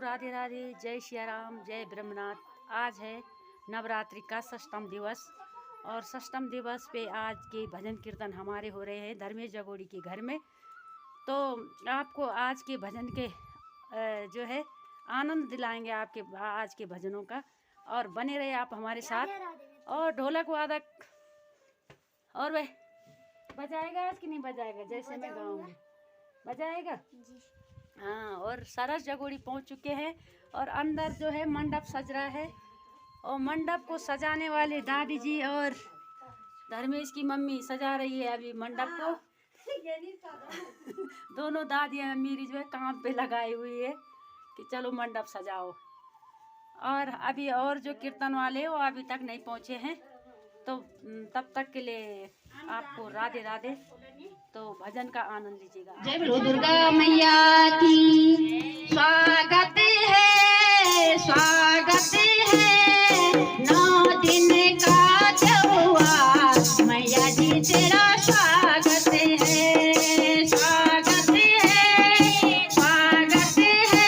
राधे राधे, जय सिया राम, जय ब्रह्मनाथ। आज है नवरात्रि का षष्ठम दिवस और षष्ठम दिवस पे आज के भजन कीर्तन हमारे हो रहे हैं धर्मेश जगोड़ी के घर में। तो आपको आज के भजन के जो है आनंद दिलाएंगे आपके आज के भजनों का, और बने रहे आप हमारे साथ। और ढोलक वादक और वह बजाएगा आज कि नहीं बजाएगा? जैसे मैं गाऊंगी बजाएगा जी। हाँ, और सरस जगोड़ी पहुंच चुके हैं और अंदर जो है मंडप सज रहा है और मंडप को सजाने वाले दादी जी और धर्मेश की मम्मी सजा रही है अभी मंडप को। दोनों दादी मेरी जो है काम पे लगाई हुई है कि चलो मंडप सजाओ। और अभी और जो कीर्तन वाले वो अभी तक नहीं पहुंचे हैं, तो तब तक के लिए आपको राधे राधे। तो भजन का आनंद लीजिएगा। जय बोलो दुर्गा मैया की स्वागत है, स्वागत है। 9 दिन का त्योहार मैया जी तेरा स्वागत है, स्वागत है, स्वागत है।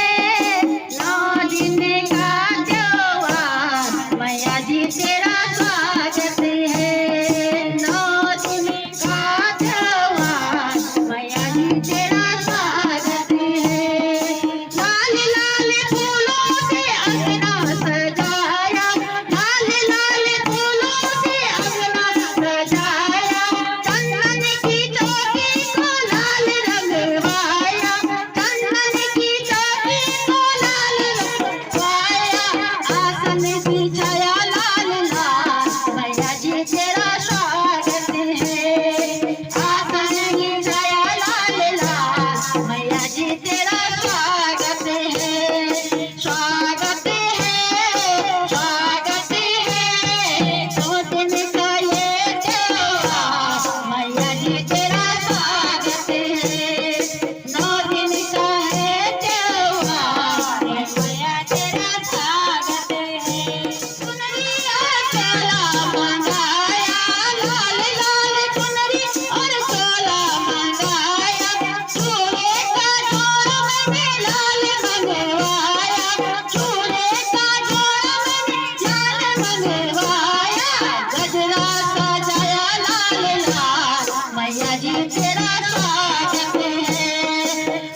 9 दिन का त्योहार मैया जी तेरा स्वागत है, 9 दिन का त्योहार मैया जी तेरा स्वागत है। लाल लाल फूलों से अंगना सजाया, लाल लाल फूलों से अंगना सजाया। चंदन की चौकी को लाल रंगवाया, चंदन की चौकी को लाल रंगवाया। आसन बिछाया लाल लाल मैया जी तेरा स्वागत है, आसन बिछाया लाल लाल मैया जी तेरा स्वागत है, स्वागत है, स्वागत है। 2 दिन का ये त्योहार मैया जी तेरा स्वागत है, 9 दिन का है त्योहार मैया तेरा स्वागत है। सुनरिया चोला मंगाया, लाल लाल चुनरी और चोला मंगाया। चूड़े का जोड़ा मैंने लाल मंगवाया, चूड़े का जोड़ा मैंने लाल मंगवाया। गजरा सजाया लाल लाल मैया जी तेरा स्वागत है,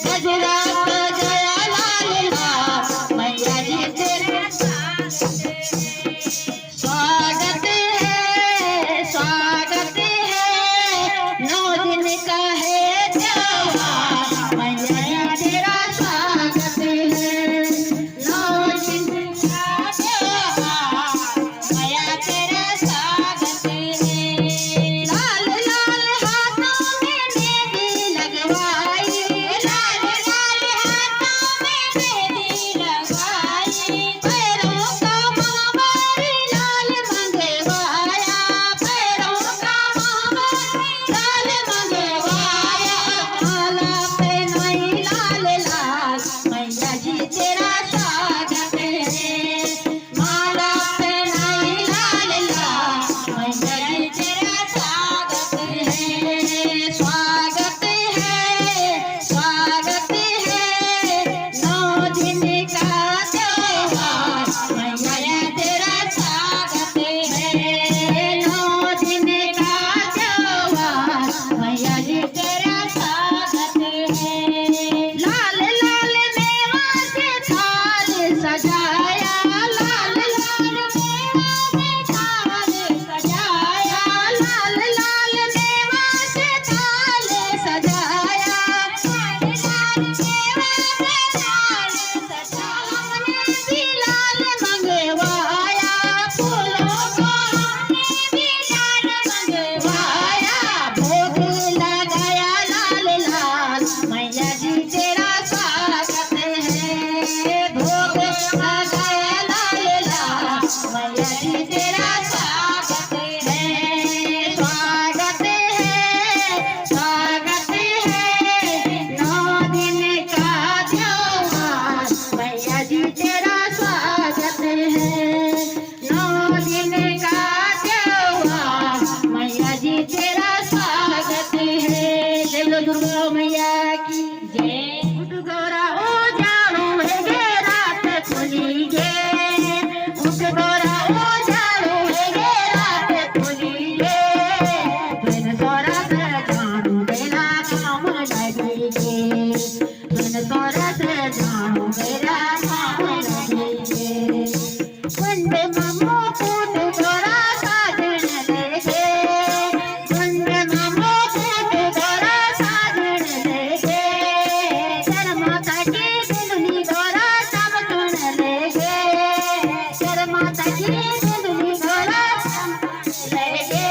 गजरा सजाया लाल लाल मैया जी तेरा स्वागत है, स्वागत है, स्वागत है। 9 दिन का है त्योहार मैया तेरा स्वागत है, 9 दिन का त्योहार मैया तेरा स्वागत है। लाल लाल हाथों में मेहंदी लगवाई, लाल लाल हाथों में मेहंदी लगवाई। पैरों का मोहर लाल मंगवाया, पैरों का मोहर लाल मंगवाया। माला पहनाई लाल लाल मैया जी तेरा स्वागत है, माला पहनाई लाल लाल मैया जी तेरा स्वागत है, स्वागत है, स्वागत है। 9 दिन का त्योहार मैया तेरा स्वागत है, 9 दिन का त्योहार मैया जी तेरा स्वागत है। लाल लाल मेवा से थाल सजाया, लाल लाल मेवा से थाल सजाया, लाल लाल मेवा से थाल सजाया, लाल लाल मेवा से थाल सजाया। हमने भी लाल मंगवाया, फूलों को हमने भी लाल मंगवाया। भोग लगाया लाल लाल मैया जी तेरा स्वागत है, भोग लगाया लाल लाल मैया जी तेरा स्वागत है, स्वागत है, स्वागत है। 9 दिन का त्योहार मैया जी तेरा स्वागत है, 9 दिन का त्योहार मैया जी तेरा स्वागत है। जय बोलो दुर्गा मैया की जय। गौरा हो जाओ हे मेरा काम लगे कुंड मामो कुंड गोरा साजन लेके कुंड मामो कुंड गोरा साजन लेके शर्माता की बिंदुनी गोरा चमकन लेके शर्माता की बिंदुनी गोरा चमकन लेके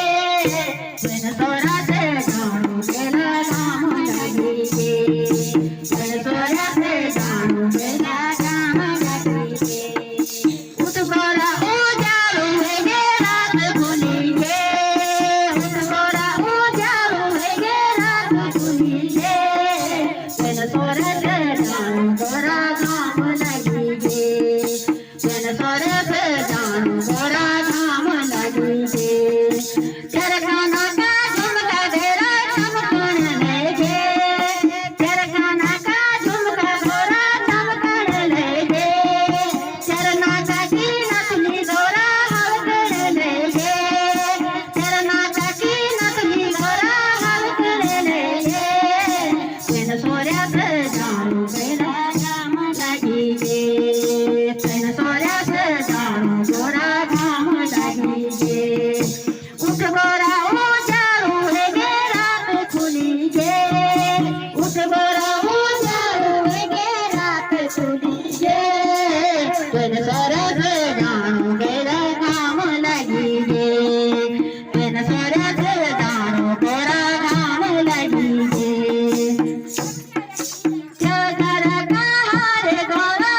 बिन तोरा से जानो मेरा काम लगे बिन तोरा से जानो मेरा काम लगे उठ गोरा उजाड़ू है गे रात खुली गे उठ गोरा उजाड़ू है गे रात खुली गे बिन तोरा से जानो गोरा काम लगी गे बिन तोरा से जानो गोरा काम लगी गे चरखाना का झुमका घेरा चमकन लेके चरखाना का झुमका गोरा चमकन लेके चरना का की नथनी गोरा हलकन लेके चरना का की नथनी गोरा हलकन लेके बिन सोर्या से जानो मेरा काम लगी गे बिन सोर्या से जानो गोरा काम लगी गे उठ गोरा उजाड़ू है गे रात खुली गे उठ गोरा उजाड़ू है गे रात खुली गे बिन सोर्या से जानो मेरा काम लगी गे बिन सोर्या से जानो गोरा काम लगी गे चदर का हार गोरा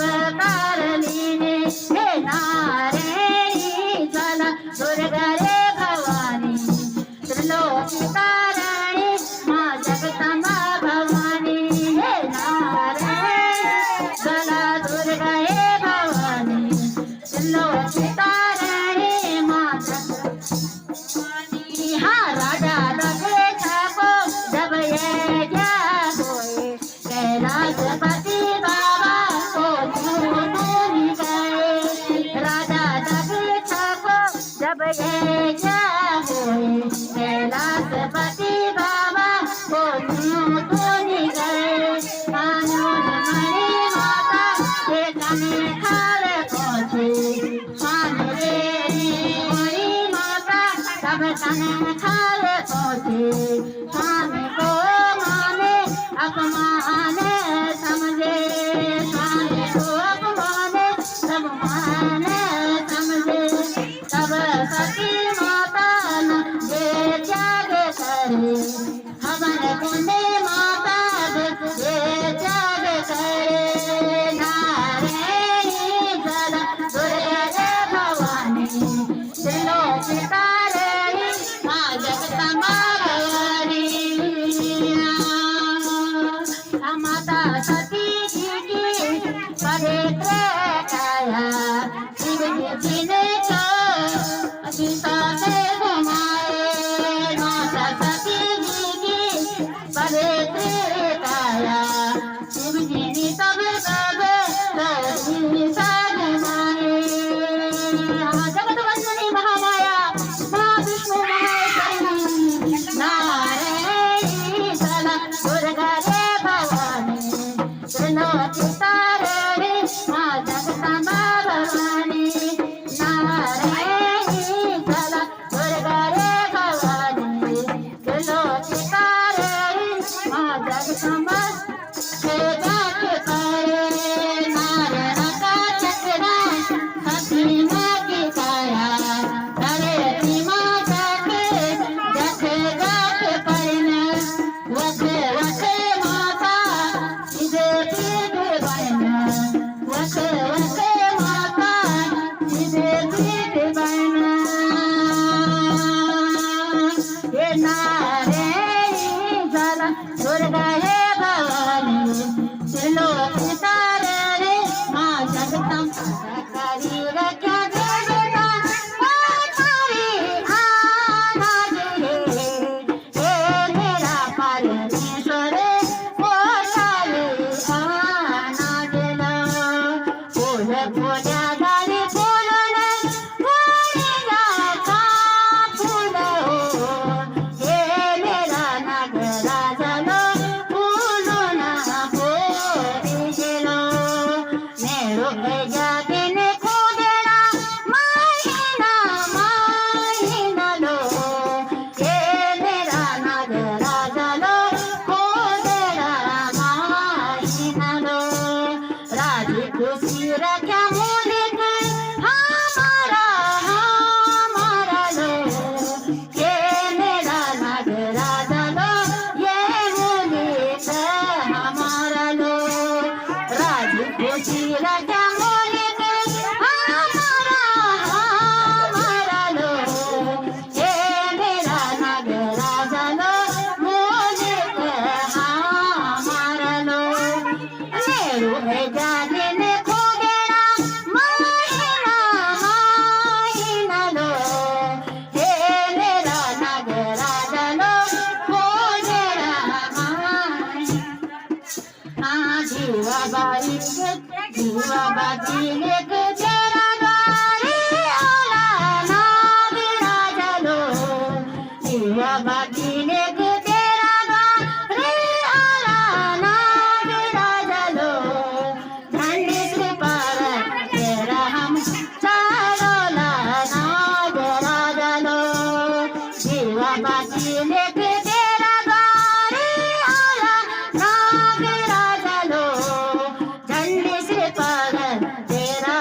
अवतारलीने हे नारायणी चला दुर्गा रे भवानी त्रिलोकीतारणी माँ जगदम्बा भवानी हे नारायणी चला दुर्गा हे भवानी त्रिलोकीतारणी माँ जगदम्बा। हाँ राजा रखे छापो जब ये क्या होए कैलाशपति बाबा को धूनी गए राजा रखे छापो जब ये क्या होए कैलाशपति बाबा को धूनी गए कानून मणि माता के कने खाले पहुँचे स्वामी तेरी मणि माता तब कने खाले पहुँचे स्वामी को माने अपमाने समझे स्वामी को अपमाने सब माने समझे तब सती माता न जे त्याग करे हवन कुंडे माता जे त्याग करे नारायणी जला दुर्गा जय भवानी त्रिलोकीतारणी माँ जगदम्बा भवानी। माता सती जी की पवित्र काया शिव जी ने तो सीता से घुमाए माता सती जी की पवित्र काया शिव जी ने तब तब सीता घुमाए। जगत वंदनी महामाया महाविष्णु महेश्वरी नारायणी चला दुर्गा रे भवानी त्रिलोकीतारणी माँ जगदम्बा भवानी नारायणी चला दुर्गा रे भवानी त्रिलोकीतारणी माँ जगदम्बा। हे जात करे नारायण का चक्रा सती माँ की काया करे माँ जाके जखे जात करना वखे वखे माता सीधे पीठ बनना वखे वखे माता सीधे पीठ बनना। हे नारायणी जला दुर्गा हे भवानी त्रिलोकीतारणी माँ जगदम्बा। करी रक्षा देवता मातारी आना दे हे मेरा परमेश्वर ओ सारे आना देना फूल पूजा गारी फूलन फूलेगा का फूल हो हे मेरा नगरा जलो फूलो ना फूली जलो मेरो जाके ने खोदेना माहिना माहिना लो हे मेरा नगरा जलो खोदेना माहिना लो राजी खुशी रखा मुलिक हमारा लो हे मेरा नगरा जलो ये मुलिक हमारा लो राजी खुशी रखा मुलिक हमारा लो हे मेरा नगरा जलो मुलिक हमारा लो मेरू है जाने ने खोदेना माहिना माहिना लो हे मेरा नगरा जलो खोदेना माहिना। जीवा बाती लेक तेरा द्वारे आला नागरा जलो जीवा बाती लेक तेरा द्वारे आला नागरा जलो धन्य कृपाल तेरा हम चारोला नागरा जलो जीवा बाती लेक तेरा द्वारे आला नागरा जलो धन्य कृपाल तेरा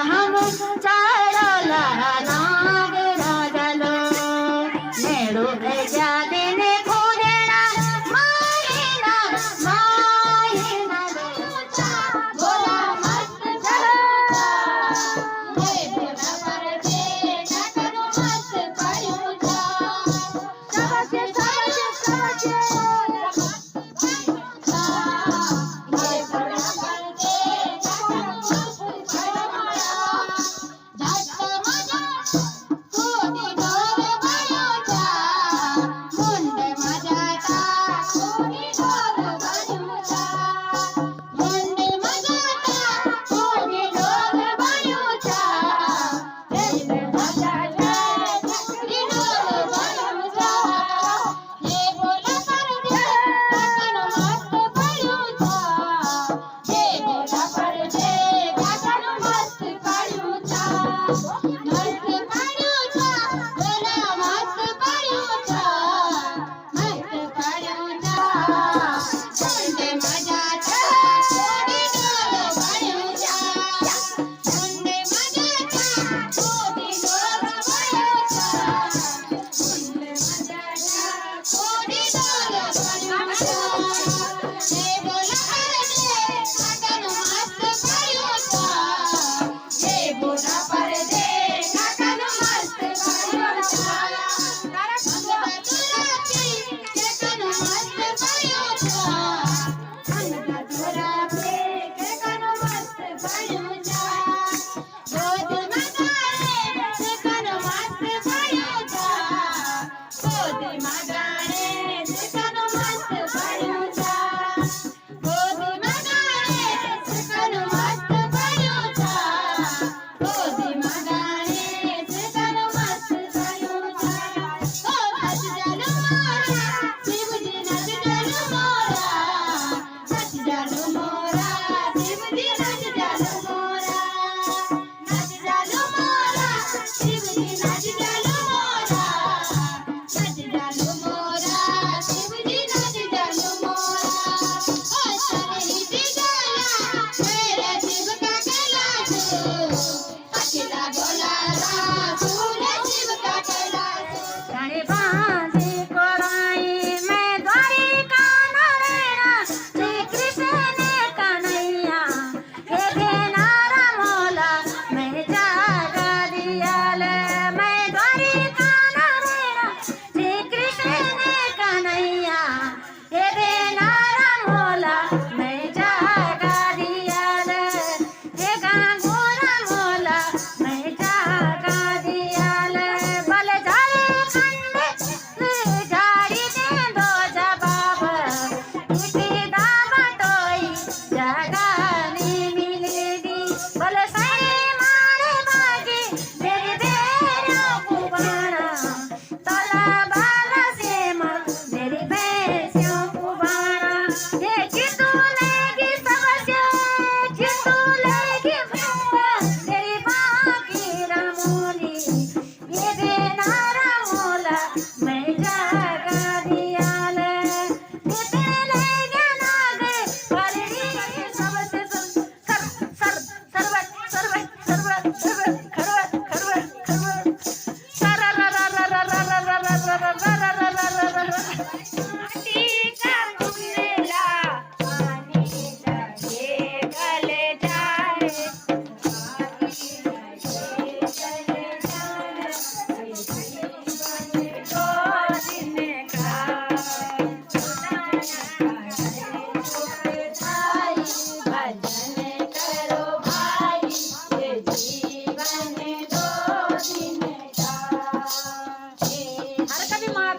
अखिला बोलाला फूले शिव का कैलाश घड़ी बांधी कोड़ाई में द्वारिका नरेना श्री कृष्ण ने कन्हैया हे भेनारा मोला मैं जागा दियाल मैं द्वारिका नरेना श्री कृष्ण ने कन्हैया हे भेनारा मोला मैं जागा दियाल हे गांगोरा मोला मैं जागा दियाल बल झाड़े खंडे झाड़ी दे दो जवाब इसी दावा टोई जगानी मिलेगी बल सही मारे बागी मेरी बेरों को बाणा तला बाला से मां मेरी भैंसियों को बाणा ये चितू लेगी सबसे चितू लेगी भैया तेरी बाकी रामोली ये बेनारा मोला मैं जागा दियाल ये तेरे नाग वाली सबसे सर्वत खरवत टीका मुन्नेला पानी लगे गले जाए भजन करो भाई ये जीवन दो दिन का हर कभी मार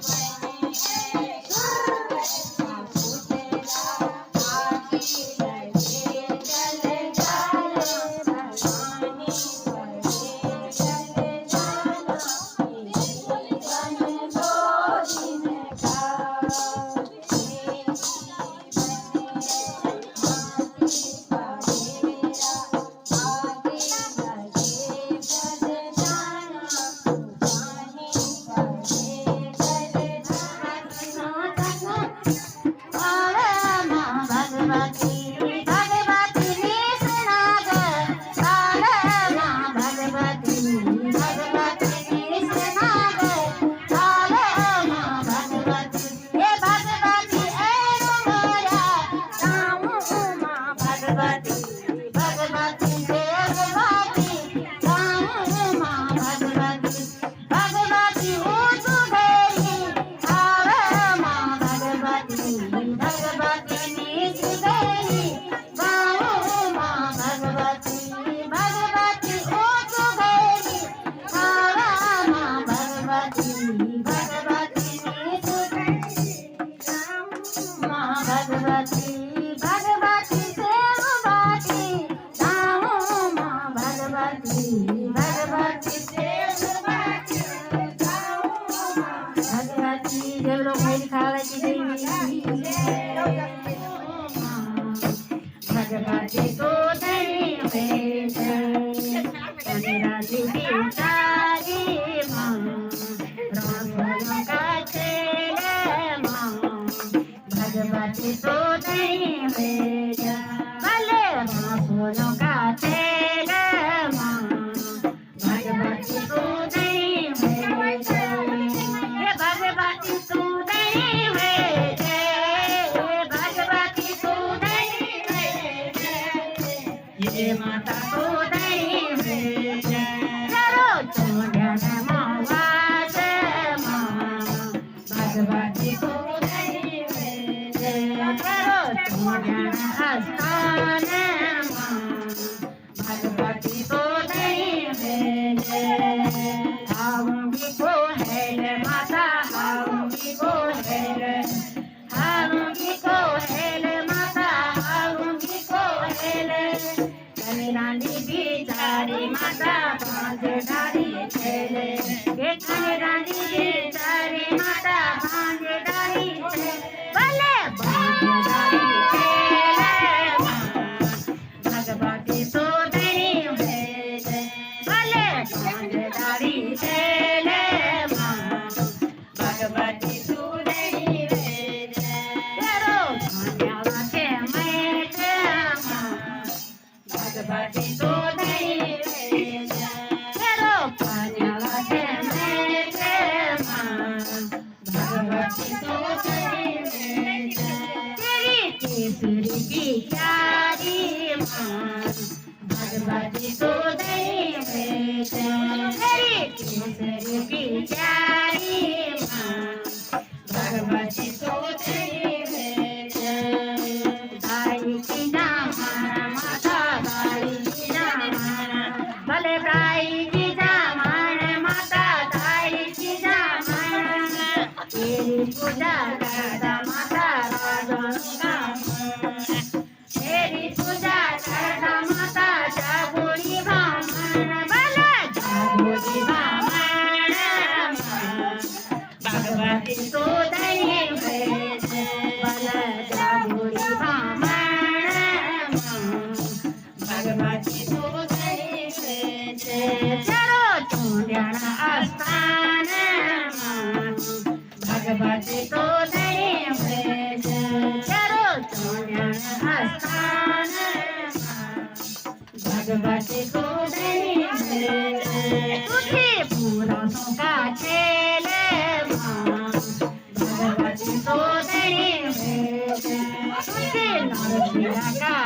भगवती तो नहीं भगवती तो नहीं भले फूलों का तेल भगवती तो नहीं भगवती तो नहीं भगवती तो नहीं ये माता तो नहीं करो तुम ध्यान मावास भगवती तो नहीं करो तुम ध्यान स्थान भगवती तो नहीं आऊंगी को है माता आऊंगी को है माता आऊंगी को है रानी बिचारी माता बांध डाली छेले रानी बिचारी माता बांध डाली भले बांध डाली भगवती तो नहीं भले बांध डाली भगवती तो नहीं भगवती तो नहीं भगवती सोदरी भेजन मेरी केसरी की प्यारी माँ भगवती सोदरी भेजन दाई की ना मारा माता दाई की ना मारा भले दाई की ना मारा माता दाई की ना मारा तेरी पूजा करता माता राजा तेरी पूजा करता माता जागोरी बामण भला जागोरी बामण भगवती सोदरी भेजन भला जागोरी बामण भगवती सोदरी भेजन चलो चूड़ियाना आस्थान भगवती सोदरी भेजन चलो चूड़ियाना आस्थान भगवती सोदरी भेजन तुझे पुरुषों का चेले माँ भगवती सोदरी भेजन तुझे नरसिंह का